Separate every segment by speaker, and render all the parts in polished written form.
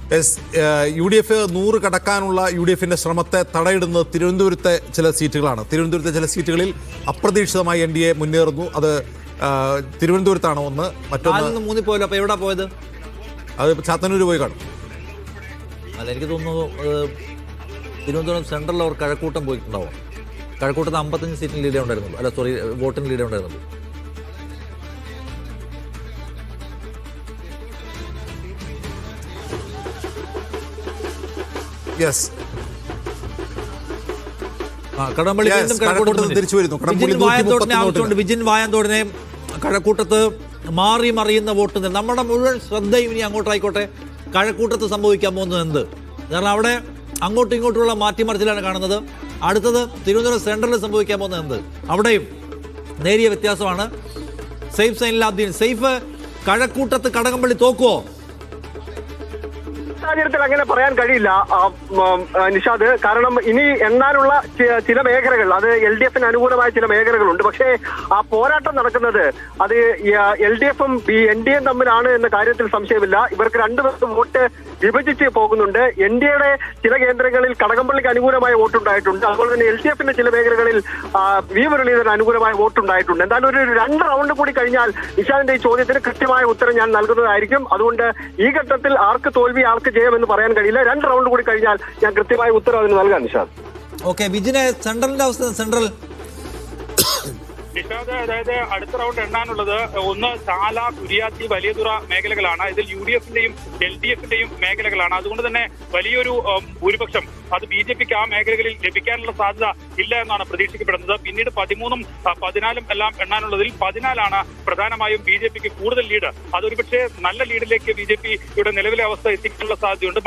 Speaker 1: UDF 100 കടക്കാനുള്ള UDFന്റെ ശ്രമത്തെ തടയിടുന്നത് തിരുവനന്തപുരത്തെ ചില സീറ്റുകളാണ്. തിരുവനന്തപുരത്തെ ചില സീറ്റുകളിൽ അപ്രതീക്ഷിതമായി NDA മുന്നേറുന്നു. അത് തിരുവനന്തപുരത്താണ് ഒന്ന്. മറ്റൊന്ന്
Speaker 2: മൂന്നിപ്പോയല്ലോ. അപ്പോൾ എവിടെ പോയത്?
Speaker 1: അത് ചാത്തന്നൂർ പോയി കാണും.
Speaker 2: അല്ല, എനിക്ക് തോന്നുന്നു തിരുവനന്തപുരം സെൻട്രലിൽ അവർ കഴക്കൂട്ടം പോയിട്ടുണ്ടാവും. കഴക്കൂട്ടത്ത് 55 സീറ്റിന് ലീഡേ ഉണ്ടായിരുന്നുള്ളൂ. അല്ല, സോറി, വോട്ടിന് ലീഡേ ഉണ്ടായിരുന്നുള്ളൂ. വിജിൻ വായന്തോടിനെ കഴക്കൂട്ടത്ത് മാറി മറിയുന്ന വോട്ട്. നമ്മുടെ മുഴുവൻ ശ്രദ്ധയും ഇനി അങ്ങോട്ടായിക്കോട്ടെ. കഴക്കൂട്ടത്ത് സംഭവിക്കാൻ പോകുന്നത് എന്ത്? കാരണം അവിടെ അങ്ങോട്ടും ഇങ്ങോട്ടുള്ള മാറ്റിമറിച്ചിലാണ് കാണുന്നത്. അടുത്തത് തിരുവനന്തപുരം സെൻട്രലിൽ സംഭവിക്കാൻ പോകുന്നത് എന്ത്? അവിടെയും നേരിയ വ്യത്യാസമാണ്. സെയ്ഫ് സൈനിലാബ്ദീൻ, സെയ്ഫ്, കഴക്കൂട്ടത്ത് കടകംപള്ളി തോക്കുവോ?
Speaker 3: സാഹചര്യത്തിൽ അങ്ങനെ പറയാൻ കഴിയില്ല നിഷാദ്. കാരണം ഇനി എണ്ണാനുള്ള ചില മേഖലകൾ, അത് LDFന് അനുകൂലമായ ചില മേഖലകളുണ്ട്. പക്ഷേ ആ പോരാട്ടം നടക്കുന്നത് അത് LDFും NDAയും തമ്മിലാണ് എന്ന കാര്യത്തിൽ സംശയമില്ല. ഇവർക്ക് രണ്ടുപേർക്കും വോട്ട് വിഭജിച്ച് പോകുന്നുണ്ട്. NDAയുടെ ചില കേന്ദ്രങ്ങളിൽ കടകംപള്ളിക്ക് അനുകൂലമായ വോട്ടുണ്ടായിട്ടുണ്ട്. അതുപോലെ തന്നെ LDFന്റെ ചില മേഖലകളിൽ വി മുരളീധരന് അനുകൂലമായ വോട്ടുണ്ടായിട്ടുണ്ട്. എന്തായാലും ഒരു 2 റൗണ്ട് കൂടി കഴിഞ്ഞാൽ നിഷാദിന്റെ ഈ ചോദ്യത്തിന് കൃത്യമായ ഉത്തരം ഞാൻ നൽകുന്നതായിരിക്കും. അതുകൊണ്ട് ഈ ഘട്ടത്തിൽ ആർക്ക് തോൽവി ആർക്ക് ജയമെന്ന് പറയാൻ കഴിയില്ല. 2 റൗണ്ട് കൂടി കഴിഞ്ഞാൽ ഞാൻ കൃത്യമായ ഉത്തരം അതിന് നൽകാം നിഷാദ്.
Speaker 2: ഓക്കെ, വിജിനെ സെൻട്രലിന്റെ അവസ്ഥ. സെൻട്രൽ
Speaker 4: നിഷാദ്, അതായത് അടുത്ത റൗണ്ട് എണ്ണാനുള്ളത് ഒന്ന് ചാല, കുരിയാത്തി, വലിയതുറ മേഖലകളാണ്. ഇതിൽ UDFന്റെയും LDFന്റെയും മേഖലകളാണ്. അതുകൊണ്ട് തന്നെ വലിയൊരു ഭൂരിപക്ഷം അത് BJPക്ക് ആ മേഖലകളിൽ ലഭിക്കാനുള്ള സാധ്യത ഇല്ല എന്നാണ് പ്രതീക്ഷിക്കപ്പെടുന്നത്. പിന്നീട് 13ഉം 14ഉം എല്ലാം എണ്ണാനുള്ളതിൽ 14ആണ് പ്രധാനമായും BJPക്ക് കൂടുതൽ ലീഡ്. അതൊരുപക്ഷെ നല്ല ലീഡിലേക്ക് BJPയുടെ നിലവിലെ അവസ്ഥ എത്തിക്കാനുള്ള സാധ്യതയുണ്ട്.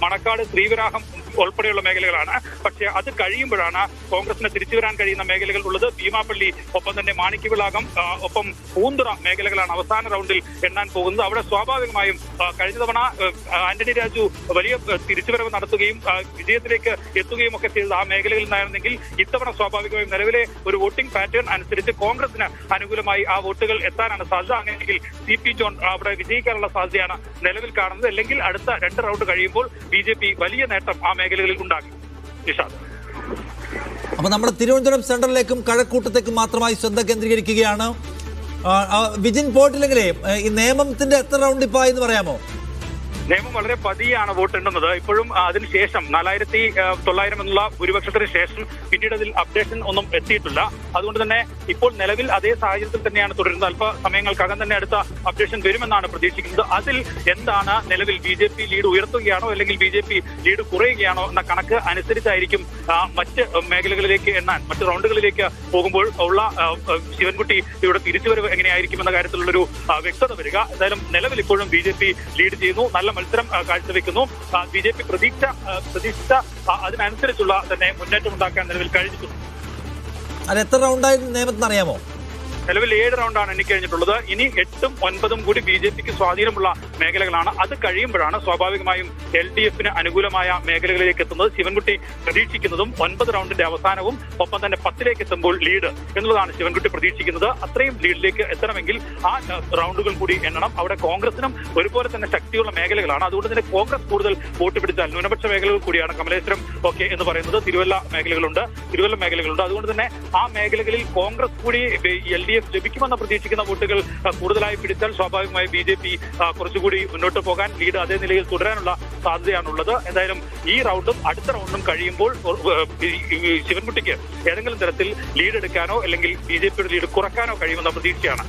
Speaker 4: മണക്കാട്, ശ്രീവരാഹം ഉൾപ്പെടെയുള്ള മേഖലകളാണ്. പക്ഷേ അത് കഴിയുമ്പോഴാണ് കോൺഗ്രസിന് തിരിച്ചു വരാൻ കഴിയുന്ന മേഖലകൾ ഉള്ളത്. ഭീമാപ്പള്ളി, ഒപ്പം തന്നെ മാണിക്യവിളാകം, ഒപ്പം പൂന്തുറ മേഖലകളാണ് അവസാന റൗണ്ടിൽ എണ്ണാൻ പോകുന്നത്. അവിടെ സ്വാഭാവികമായും കഴിഞ്ഞ തവണ ആന്റണി രാജു വലിയ തിരിച്ചുവരവ് നടത്തുകയും വിജയത്തിലേക്ക് എത്തുകയും ഒക്കെ ചെയ്തത് ആ മേഖലകളിൽ നിന്നായിരുന്നെങ്കിൽ ഇത്തവണ സ്വാഭാവികമായും നിലവിലെ ഒരു വോട്ടിംഗ് പാറ്റേൺ അനുസരിച്ച് കോൺഗ്രസിന് അനുകൂലമായി ആ വോട്ടുകൾ എത്താനാണ് സാധ്യത. അങ്ങനെയെങ്കിൽ CP ജോൺ അവിടെ വിജയിക്കാനുള്ള സാധ്യതയാണ് നിലവിൽ കാണുന്നത്. അല്ലെങ്കിൽ അടുത്ത 2 റൗണ്ട് കഴിയുമ്പോൾ BJP വലിയ നേട്ടം ആ മേഖലകളിൽ ഉണ്ടാകും. നിഷാദ്,
Speaker 2: അപ്പൊ നമ്മുടെ തിരുവനന്തപുരം സെൻട്രലിലേക്കും കഴക്കൂട്ടത്തേക്കും മാത്രമായി ശ്രദ്ധ കേന്ദ്രീകരിക്കുകയാണ്. വിജിൻ പോയിട്ടില്ലെങ്കിലേ ഈ നിയമത്തിന്റെ എത്ര റൗണ്ട് ഇപ്പൊ എന്ന് പറയാമോ?
Speaker 4: നിയമം വളരെ പതിയാണ് വോട്ടെണ്ണുന്നത്. ഇപ്പോഴും അതിനുശേഷം 4900 എന്നുള്ള ഭൂരിപക്ഷത്തിന് ശേഷം പിന്നീട് അതിൽ അപ്ഡേഷൻ ഒന്നും എത്തിയിട്ടില്ല. അതുകൊണ്ട് തന്നെ ഇപ്പോൾ നിലവിൽ അതേ സാഹചര്യത്തിൽ തന്നെയാണ് തുടരുന്നത്. അല്പ സമയങ്ങൾക്കകം തന്നെ അടുത്ത അപ്ഡേഷൻ വരുമെന്നാണ് പ്രതീക്ഷിക്കുന്നത്. അതിൽ എന്താണ് നിലവിൽ BJP ലീഡ് ഉയർത്തുകയാണോ അല്ലെങ്കിൽ BJP ലീഡ് കുറയുകയാണോ എന്ന കണക്ക് അനുസരിച്ചായിരിക്കും മറ്റ് മേഖലകളിലേക്ക് എണ്ണാൻ, മറ്റ് റൗണ്ടുകളിലേക്ക് പോകുമ്പോൾ ഉള്ള ശിവൻകുട്ടി ഇവിടെ തിരിച്ചുവരവ് എങ്ങനെയായിരിക്കും എന്ന കാര്യത്തിലുള്ളൊരു വ്യക്തത വരിക. എന്തായാലും നിലവിൽ ഇപ്പോഴും BJP ലീഡ് ചെയ്യുന്നു, നല്ല മത്സരം കാഴ്ചവെക്കുന്നു. BJP പ്രതീക്ഷിച്ച അതിനനുസരിച്ചുള്ള തന്നെ മുന്നേറ്റം ഉണ്ടാക്കാൻ നിലവിൽ കഴിഞ്ഞിട്ടുണ്ട്.
Speaker 2: അത് എത്ര റൗണ്ടായി നിയമത്തിന് അറിയാമോ?
Speaker 4: നിലവിൽ 7 റൗണ്ടാണ് എണ്ണിക്കഴിഞ്ഞിട്ടുള്ളത്. ഇനി 8ഉം 9ഉം കൂടി BJPക്ക് സ്വാധീനമുള്ള മേഖലകളാണ്. അത് കഴിയുമ്പോഴാണ് സ്വാഭാവികമായും LDFന് അനുകൂലമായ മേഖലകളിലേക്ക് എത്തുന്നത്. ശിവൻകുട്ടി പ്രതീക്ഷിക്കുന്നതും 9 റൗണ്ടിന്റെ അവസാനവും ഒപ്പം തന്നെ 10ലേക്ക് എത്തുമ്പോൾ ലീഡ് എന്നുള്ളതാണ് ശിവൻകുട്ടി പ്രതീക്ഷിക്കുന്നത്. അത്രയും ലീഡിലേക്ക് എത്തണമെങ്കിൽ ആ റൗണ്ടുകൾ കൂടി എണ്ണണം. അവിടെ കോൺഗ്രസിനും ഒരുപോലെ തന്നെ ശക്തിയുള്ള മേഖലകളാണ്. അതുകൊണ്ട് തന്നെ കോൺഗ്രസ് കൂടുതൽ വോട്ട് പിടിച്ചാൽ ന്യൂനപക്ഷ മേഖലകൾ കൂടിയാണ് കമലേശ്വരം ഒക്കെ എന്ന് പറയുന്നത്. തിരുവല്ല മേഖലകളുണ്ട്. അതുകൊണ്ട് തന്നെ ആ മേഖലകളിൽ കോൺഗ്രസ് കൂടി LDF ലഭിക്കുമെന്ന് പ്രതീക്ഷിക്കുന്ന വോട്ടുകൾ കൂടുതലായി പിടിച്ചാൽ സ്വാഭാവികമായി BJP കുറച്ചുകൂടി മുന്നോട്ട് പോകാൻ, ലീഡ് അതേ നിലയിൽ തുടരാനുള്ള സാധ്യതയാണുള്ളത്. എന്തായാലും ഈ റൗണ്ടും അടുത്ത റൗണ്ടും കഴിയുമ്പോൾ ശിവൻകുട്ടിക്ക് ഏതെങ്കിലും തരത്തിൽ ലീഡ് എടുക്കാനോ അല്ലെങ്കിൽ BJPയുടെ ലീഡ് കുറക്കാനോ കഴിയുമെന്ന പ്രതീക്ഷയാണ്.